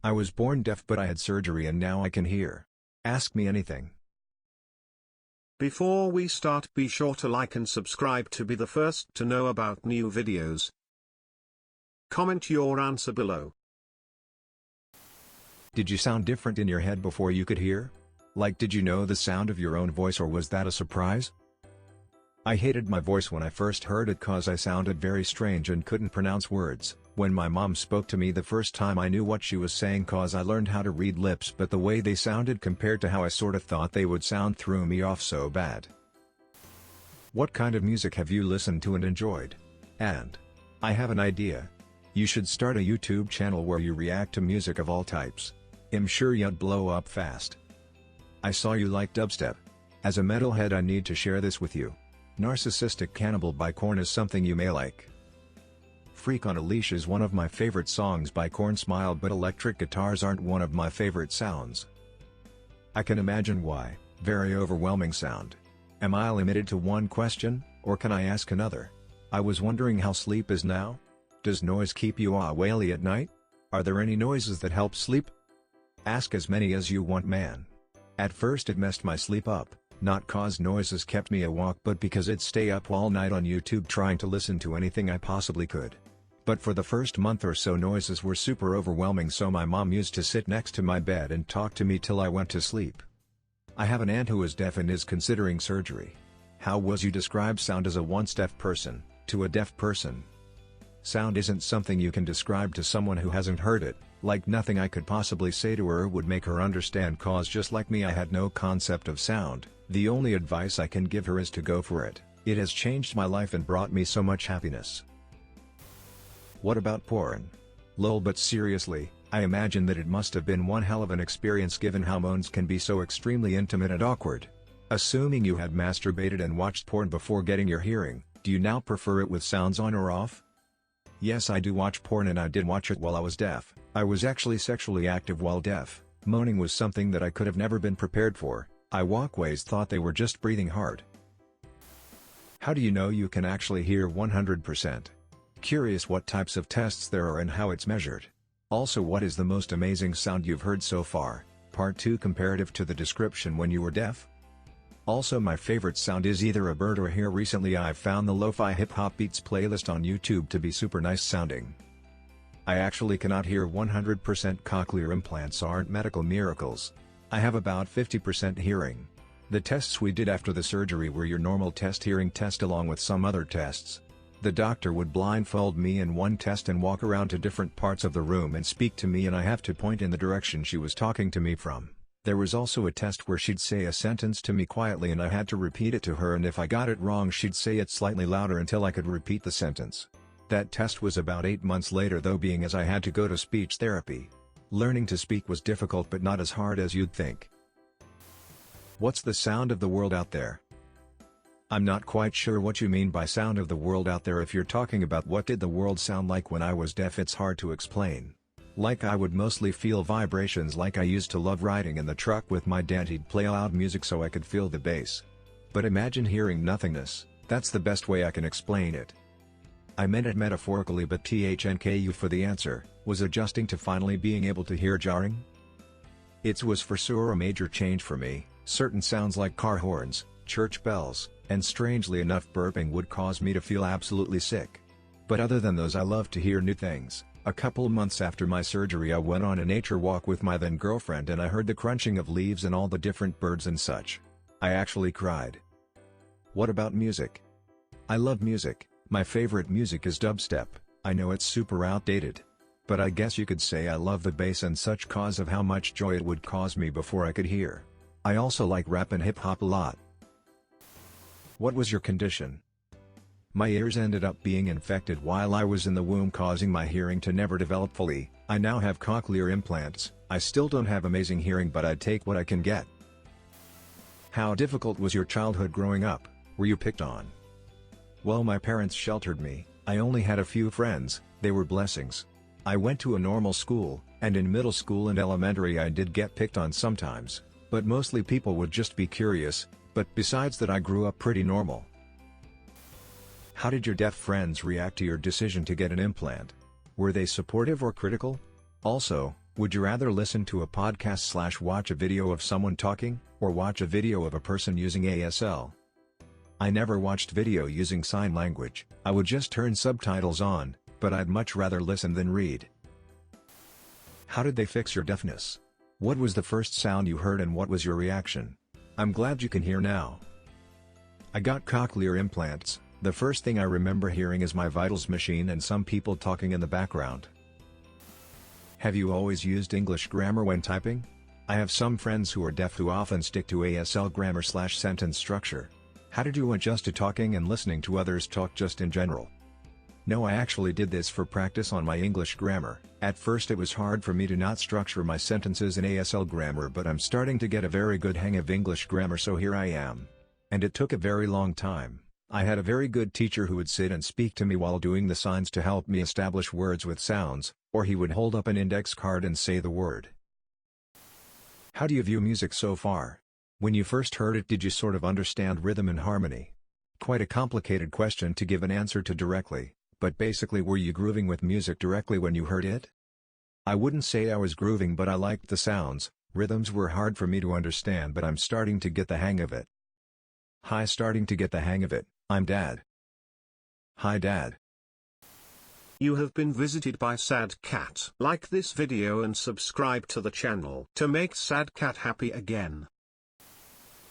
I was born deaf but I had surgery and now I can hear. Ask me anything. Before we start, be sure to like and subscribe to be the first to know about new videos. Comment your answer below. Did you sound different in your head before you could hear? Like, did you know the sound of your own voice, or was that a surprise? I hated my voice when I first heard it cause I sounded very strange and couldn't pronounce words. When my mom spoke to me the first time I knew what she was saying cause I learned how to read lips, but the way they sounded compared to how I sorta thought they would sound threw me off so bad. What kind of music have you listened to and enjoyed? And I have an idea. You should start a YouTube channel where you react to music of all types. I'm sure you'd blow up fast. I saw you like dubstep. As a metalhead I need to share this with you. Narcissistic Cannibal by Korn is something you may like. Freak on a Leash is one of my favorite songs by Korn. Smile, but electric guitars aren't one of my favorite sounds. I can imagine why. Very overwhelming sound. Am I limited to one question, or can I ask another? I was wondering how sleep is now? Does noise keep you awake at night? Are there any noises that help sleep? Ask as many as you want, man. At first it messed my sleep up, not cause noises kept me awake but because I'd stay up all night on YouTube trying to listen to anything I possibly could. But for the first month or so noises were super overwhelming, so my mom used to sit next to my bed and talk to me till I went to sleep. I have an aunt who is deaf and is considering surgery. How would you describe sound as a once deaf person, to a deaf person? Sound isn't something you can describe to someone who hasn't heard it, like nothing I could possibly say to her would make her understand cause just like me I had no concept of sound. The only advice I can give her is to go for it. It has changed my life and brought me so much happiness. What about porn? Lol, but seriously, I imagine that it must have been one hell of an experience given how moans can be so extremely intimate and awkward. Assuming you had masturbated and watched porn before getting your hearing, do you now prefer it with sounds on or off? Yes, I do watch porn and I did watch it while I was deaf. I was actually sexually active while deaf. Moaning was something that I could have never been prepared for. I walkways thought they were just breathing hard. How do you know you can actually hear 100%? Curious what types of tests there are and how it's measured. Also, what is the most amazing sound you've heard so far? Part 2 comparative to the description when you were deaf. Also, my favorite sound is either a bird or a hair. Recently I've found the lo-fi hip-hop beats playlist on YouTube to be super nice sounding. I actually cannot hear 100%. Cochlear implants aren't medical miracles. I have about 50% hearing. The tests we did after the surgery were your normal hearing test along with some other tests. The doctor would blindfold me in one test and walk around to different parts of the room and speak to me, and I have to point in the direction she was talking to me from. There was also a test where she'd say a sentence to me quietly and I had to repeat it to her, and if I got it wrong she'd say it slightly louder until I could repeat the sentence. That test was about 8 months later though, being as I had to go to speech therapy. Learning to speak was difficult but not as hard as you'd think. What's the sound of the world out there? I'm not quite sure what you mean by sound of the world out there. If you're talking about what did the world sound like when I was deaf, it's hard to explain. Like, I would mostly feel vibrations. Like, I used to love riding in the truck with my dad. He'd play loud music so I could feel the bass. But imagine hearing nothingness. That's the best way I can explain it. I meant it metaphorically, but thank for the answer. Was adjusting to finally being able to hear jarring? It was for sure a major change for me. Certain sounds like car horns, church bells, and strangely enough burping would cause me to feel absolutely sick. But other than those, I love to hear new things. A couple months after my surgery I went on a nature walk with my then girlfriend and I heard the crunching of leaves and all the different birds and such. I actually cried. What about music? I love music. My favorite music is dubstep. I know it's super outdated. But I guess you could say I love the bass and such cause of how much joy it would cause me before I could hear. I also like rap and hip hop a lot. What was your condition? My ears ended up being infected while I was in the womb, causing my hearing to never develop fully. I now have cochlear implants. I still don't have amazing hearing, but I take what I can get. How difficult was your childhood growing up? Were you picked on? Well, my parents sheltered me. I only had a few friends. They were blessings. I went to a normal school, and in middle school and elementary I did get picked on sometimes, but mostly people would just be curious. But besides that, I grew up pretty normal. How did your deaf friends react to your decision to get an implant? Were they supportive or critical? Also, Would you rather listen to a podcast / watch a video of someone talking, or watch a video of a person using ASL? I never watched video using sign language. I would just turn subtitles on, but I'd much rather listen than read. How did they fix your deafness? What was the first sound you heard and what was your reaction? I'm glad you can hear now. I got cochlear implants. The first thing I remember hearing is my vitals machine and some people talking in the background. Have you always used English grammar when typing? I have some friends who are deaf who often stick to ASL grammar / sentence structure. How did you adjust to talking and listening to others talk just in general? No, I actually did this for practice on my English grammar. At first it was hard for me to not structure my sentences in ASL grammar, but I'm starting to get a very good hang of English grammar, so here I am. And it took a very long time. I had a very good teacher who would sit and speak to me while doing the signs to help me establish words with sounds, or he would hold up an index card and say the word. How do you view music so far? When you first heard it, did you sort of understand rhythm and harmony? Quite a complicated question to give an answer to directly, but basically, were you grooving with music directly when you heard it? I wouldn't say I was grooving, but I liked the sounds. Rhythms were hard for me to understand, but I'm starting to get the hang of it. Hi, starting to get the hang of it. I'm Dad. Hi Dad. You have been visited by Sad Cat. Like this video and subscribe to the channel to make Sad Cat happy again.